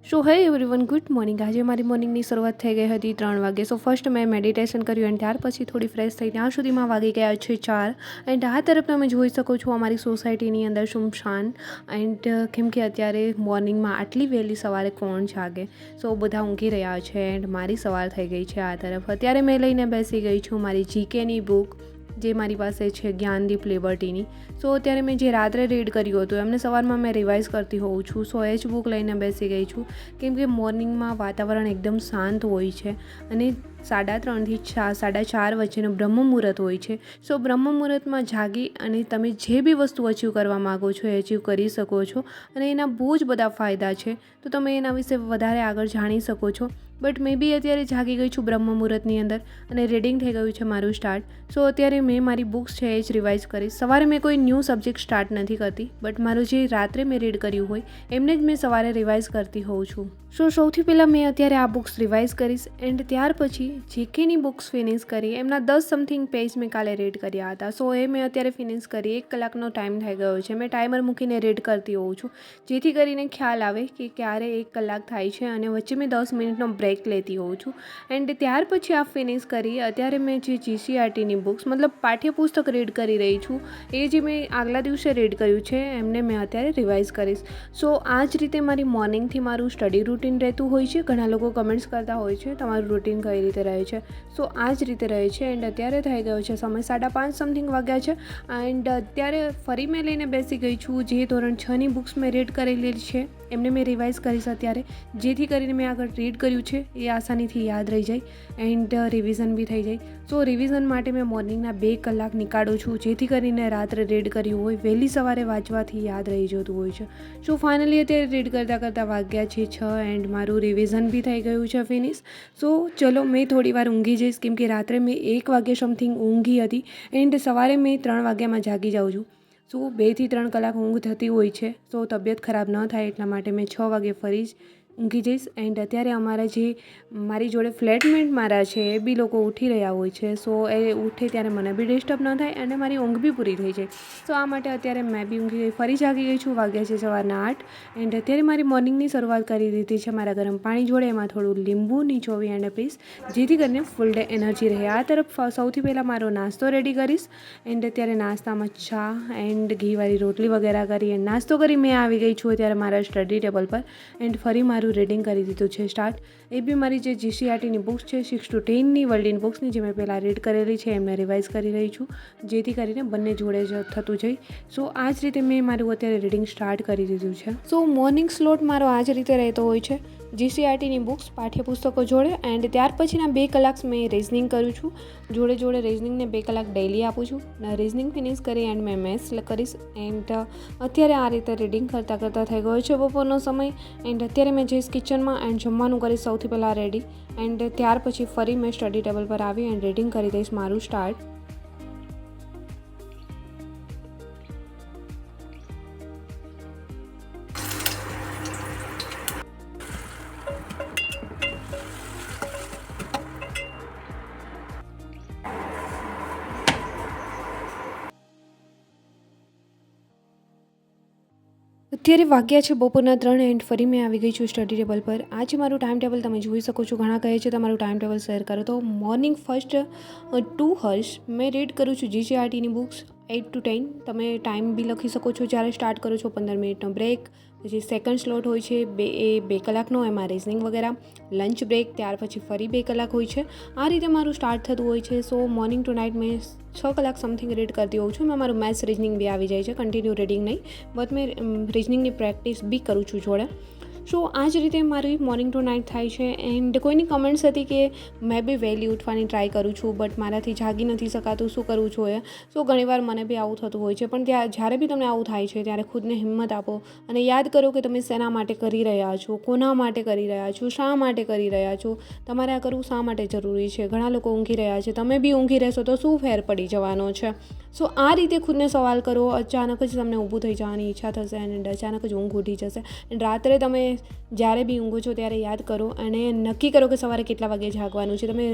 સો હે everyone, good morning. આજે મારી મોર્નિંગની શરૂઆત થઈ ગઈ હતી 3 વાગે. સો ફર્સ્ટ મેં મેડિટેશન કર્યું એન્ડ ત્યાર પછી થોડી ફ્રેશ થઈ. ત્યાં સુધીમાં વાગી ગયા છે 4 એન્ડ આ તરફ તમે જોઈ શકો છો અમારી સોસાયટીની અંદર સુમસાન. એન્ડ કેમ કે અત્યારે મોર્નિંગમાં આટલી વહેલી સવારે કોણ જાગે, સો બધા ઊંઘી રહ્યા છે એન્ડ મારી સવાર થઈ ગઈ છે આ તરફ. અત્યારે મેં લઈને બેસી ગઈ છું મારી જીકેની બુક, જે મારી પાસે છે જ્ઞાનદીપ લિબર્ટીની. સો અત્યારે મેં જે રાત્રે રીડ કર્યું હતું એમને સવારમાં મેં રિવાઇઝ કરતી હોઉં છું. સો એ જ બુક લઈને બેસી ગઈ છું કેમ કે મોર્નિંગમાં વાતાવરણ એકદમ શાંત હોય છે અને 3:30 થી 4:30 વચ્ચેનો બ્રહ્મ મુહૂર્ત હોય છે. સો બ્રહ્મ મુહૂર્તમાં જાગી અને તમે જે બી વસ્તુ અચીવ કરવા માગો છો એ અચીવ કરી શકો છો અને એના બહુ જ બધા ફાયદા છે. તો તમે એના વિશે વધારે આગળ જાણી શકો છો. બટ મેં બી અત્યારે જાગી ગઈ છું બ્રહ્મ મુહૂર્તની અંદર અને રીડિંગ થઈ ગયું છે મારું સ્ટાર્ટ. સો અત્યારે મેં મારી બુક્સ છે એ જ રિવાઇઝ કરીશ. સવારે મેં કોઈ ન્યૂ સબ્જેક્ટ સ્ટાર્ટ નથી કરતી, બટ મારું જે રાત્રે મેં રીડ કર્યું હોય એમને જ મેં સવારે રિવાઇઝ કરતી હોઉં છું. સો સૌથી પહેલાં મેં અત્યારે આ બુક્સ રિવાઇઝ કરીશ એન્ડ ત્યાર પછી જીકેની બુક્સ ફિનિશ કરી. એમના 10 સમથિંગ પેજ મેં કાલે રીડ કર્યા હતા. સો એ મેં અત્યારે ફિનિશ કરી. 1 કલાકનો ટાઈમ થઈ ગયો છે. મેં ટાઈમર મૂકીને રીડ કરતી હોઉં છું જેથી કરીને ખ્યાલ આવે કે ક્યારે 1 કલાક થાય છે અને વચ્ચે મેં 10 મિનિટનો બ્રેક લેતી હોઉં છું. એન્ડ ત્યાર પછી આ ફિનિશ કરી. અત્યારે મેં જે જીસીઆરટીની બુક્સ મતલબ પાઠ્યપુસ્તક રીડ કરી રહી છું. એ જે મેં આગલા દિવસે રીડ કર્યું છે એમને મેં અત્યારે રિવાઇઝ કરીશ. સો આ જ રીતે મારી મોર્નિંગથી મારું સ્ટડી રૂટીન રહેતું હોય છે. ઘણા લોકો કમેન્ટ્સ કરતા હોય છે તમારું રૂટીન કઈ રીતે રહે છે. સો આ જ રીતે રહે છે. એન્ડ અત્યારે થઈ ગયો છે સમય 5:30 સમથિંગ વાગ્યા છે એન્ડ અત્યારે ફરી મેં લઈને બેસી ગઈ છું જે ધોરણ 6ની બુક્સ મેં રીડ કરેલી છે એમને મેં રિવાઇઝ કરીશ અત્યારે, જેથી કરીને મેં આગળ રીડ કર્યું છે એ આસાનીથી યાદ રહી જાય એન્ડ રિવિઝન બી થઈ જાય. સો રિવિઝન માટે મેં મોર્નિંગના 2 કલાક નીકાળું છું જેથી કરીને રાત્રે રીડ કર્યું હોય વહેલી સવારે વાંચવાથી યાદ રહી જતું હોય છે. સો ફાઇનલી અત્યારે રીડ કરતાં વાગ્યા છે 6 એન્ડ મારું રિવિઝન બી થઈ ગયું છે ફિનિશ. સો ચલો મેં થોડી વાર ઊંઘી જઈશ કેમ કે રાત્રે મેં 1 વાગે સમથિંગ ઊંઘી હતી એન્ડ સવારે મેં 3 વાગ્યામાં જાગી જાઉં છું. સો 2 થી 3 કલાક ઊંઘ થતી હોય છે. સો તબિયત ખરાબ ન થાય એટલા માટે મેં 6 વાગે ફરી જ ઊંઘી જઈશ. એન્ડ અત્યારે અમારા જે મારી જોડે ફ્લેટમેટ મારા છે એ બી લોકો ઉઠી રહ્યા હોય છે. સો એ ઉઠે ત્યારે મને બી ડિસ્ટર્બ ન થાય અને મારી ઊંઘ બી પૂરી થઈ જાય. સો આ માટે અત્યારે મેં બી ઊંઘી ગઈ, ફરી જાગી ગઈ છું. વાગ્યા છે સવારના 8 એન્ડ અત્યારે મારી મોર્નિંગની શરૂઆત કરી દીધી છે મારા ગરમ પાણી જોડે. એમાં થોડું લીંબુ નીચોવી એન્ડ પીસ જેથી કરીને ફૂલ ડે એનર્જી રહે. આ તરફ સૌથી પહેલાં મારો નાસ્તો રેડી કરીશ એન્ડ અત્યારે નાસ્તામાં ચા એન્ડ ઘીવાળી રોટલી વગેરે કરી એન્ડ નાસ્તો કરી મેં આવી ગઈ છું અત્યારે મારા સ્ટડી ટેબલ પર એન્ડ ફરી મારું રીડિંગ કરી દીધું છે સ્ટાર્ટ. એ બી મારી જે જીસીઆરટીની બુક્સ છે 6 to 10ની વર્લ્ડ ઇન બુક્સની જે મેં પહેલાં રીડ કરેલી છે એમને રિવાઇઝ કરી રહી છું જેથી કરીને બંને જોડે જ થતું જાય. સો આ જ રીતે મેં મારું અત્યારે રીડિંગ સ્ટાર્ટ કરી દીધું છે. સો મોર્નિંગ સ્લોટ મારો આ જ રીતે રહેતો હોય છે જીસીઆરટીની બુક્સ પાઠ્યપુસ્તકો જોડે એન્ડ ત્યાર પછીના 2 કલાક મેં રિઝનિંગ કરું છું. જોડે રિઝનિંગને 2 કલાક ડેઇલી આપું છું. રિઝનિંગ ફિનિશ કરી એન્ડ મેં મેથ્સ કરીશ એન્ડ અત્યારે આ રીતે રીડિંગ કરતાં થઈ ગયો છે બપોરનો સમય. એન્ડ અત્યારે મેં જઈશ કિચનમાં એન્ડ જમવાનું કરીશ સૌથી પહેલાં રેડી એન્ડ ત્યાર પછી ફરી મેં સ્ટડી ટેબલ પર આવી એન્ડ રીડિંગ કરી દઈશ મારું સ્ટાર્ટ. અત્યારે વાગ્યા છે બપોરના 3 એન્ડ ફરી મેં આવી ગઈ છું સ્ટડી ટેબલ પર. આજે મારું ટાઈમ ટેબલ તમે જોઈ શકો છો. ઘણા કહે છે તમારું ટાઈમ ટેબલ શેર કરો. તો મોર્નિંગ ફર્સ્ટ 2 હર્સ મેં રીડ કરું છું જીસીઆરટીની બુક્સ 8 to 10. તમે ટાઈમ બી લખી શકો છો જ્યારે સ્ટાર્ટ કરો છો. 15 મિનિટનો બ્રેક, પછી સેકન્ડ સ્લોટ હોય છે 2 કલાકનો, એમાં રિઝનિંગ વગેરે, લંચ બ્રેક, ત્યાર પછી ફરી 2 કલાક હોય છે. આ રીતે મારું સ્ટાર્ટ થતું હોય છે. સો મોર્નિંગ ટુ નાઇટ મેં 6 કલાક સમથિંગ રીડ કરતી હોઉં છું. મેં મારું મેથ્સ રિઝનિંગ બી આવી જાય છે, કન્ટિન્યુ રીડિંગ નહીં, બટ મેં રિઝનિંગની પ્રેક્ટિસ બી કરું છું જોડે. સો આ જ રીતે મારી મોર્નિંગ ટુ નાઇટ થાય છે. એન્ડ કોઈની કમેન્ટ્સ હતી કે મેં બી વહેલી ઉઠવાની ટ્રાય કરું છું બટ મારાથી જાગી નથી શકાતું, શું કરવું જોઈએ. સો ઘણીવાર મને બી આવું થતું હોય છે. પણ જ્યારે બી તમને આવું થાય છે ત્યારે ખુદને હિંમત આપો અને યાદ કરો કે તમે શેના માટે કરી રહ્યા છો, કોના માટે કરી રહ્યા છો, શા માટે કરી રહ્યા છો, તમારે આ કરવું શા માટે જરૂરી છે. ઘણા લોકો ઊંઘી રહ્યા છે, તમે બી ઊંઘી રહેશો તો શું ફેર પડી જવાનો છે. સો આ રીતે ખુદને સવાલ કરો. અચાનક જ તમને ઊભું થઈ જવાની ઈચ્છા થશે અને અચાનક જ ઊંઘ ઉઠી જશે. એન્ડ રાત્રે તમે જ્યારે બી ઊંઘો છો ત્યારે યાદ કરો અને નક્કી કરો કે સવારે કેટલા વાગે જાગવાનું છે. તમે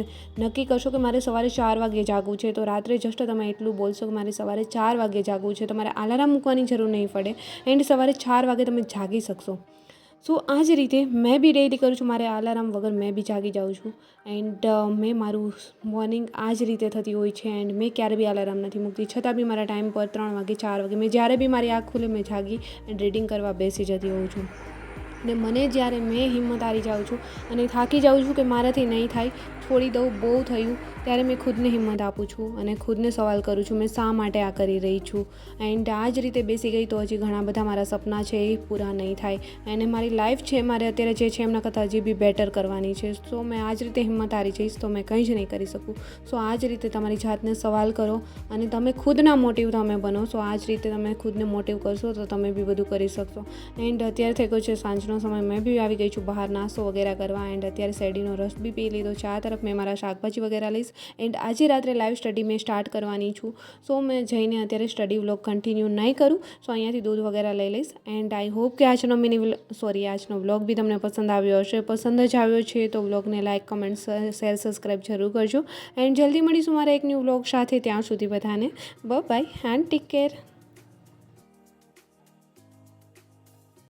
નક્કી કરશો કે મારે સવારે 4 વાગે જાગવું છે તો રાત્રે જસ્ટ તમે એટલું બોલશો કે મારે સવારે 4 વાગે જાગવું છે. તમારે અલાર્મ મૂકવાની જરૂર નહીં પડે એન્ડ સવારે 4 વાગે તમે જાગી શકશો. સો આ જ રીતે મેં બી ડેલી કરું છું. મારે અલાર્મ વગર મેં બી જાગી જાઉં છું. એન્ડ મેં મારું મોર્નિંગ આ જ રીતે થતી હોય છે. એન્ડ મેં ક્યારે બી અલાર્મ નથી મૂકતી, છતાં બી મારા ટાઈમ પર 3 વાગે 4 વાગે મેં જ્યારે બી મારી આંખ ખુલે મેં જાગી એન્ડ રીડિંગ કરવા બેસી જતી હોઉં છું. ને મને જ્યારે મેં હિંમત હારી જાઉં છું અને થાકી જાઉં છું કે મારાથી નહીં થાય, છોડી દઉં, બહુ થયું, ત્યારે મેં ખુદને હિંમત આપું છું અને ખુદને સવાલ કરું છું મેં શા માટે આ કરી રહી છું. એન્ડ આ જ રીતે બેસી ગઈ તો હજી ઘણા બધા મારા સપના છે એ પૂરા નહીં થાય. અને મારી લાઈફ છે, મારે અત્યારે જે છે એમના કરતાં હજી બી બેટર કરવાની છે. સો મેં આ જ રીતે હિંમત હારી જઈશ તો મેં કંઈ જ નહીં કરી શકું. સો આ જ રીતે તમારી જાતને સવાલ કરો અને તમે ખુદના મોટિવ તમે બનો. સો આ જ રીતે તમે ખુદને મોટિવ કરશો તો તમે બી બધું કરી શકશો. એન્ડ અત્યારે થઈ ગયો છે સાંજનો સમય, મેં બી આવી ગઈ છું બહાર નાસ્તો વગેરે કરવા. એન્ડ અત્યારે શેરડીનો રસ બી પી લીધો છે. આ તરફ મેં મારા શાકભાજી વગેરે લઈશ. એન્ડ આજે રાત્રે લાઈવ સ્ટડી મેં સ્ટાર્ટ કરવાની છું. સો મેં જઈને અત્યારે સ્ટડી વ્લોગ કન્ટિન્યુ નહીં કરું. સો અહીંયાથી દૂધ વગેરે લઈ લઈશ. એન્ડ આઈ હોપ કે આજનો આજનો વ્લોગ બી તમને પસંદ આવ્યો હશે. પસંદ જ આવ્યો છે તો વ્લોગને લાઇક, કમેન્ટ, શેર, સબસ્ક્રાઈબ જરૂર કરજો. એન્ડ જલ્દી મળીશું મારા એક ન્યૂ વ્લોગ સાથે. ત્યાં સુધી બધાને બાય એન્ડ ટેક કેર.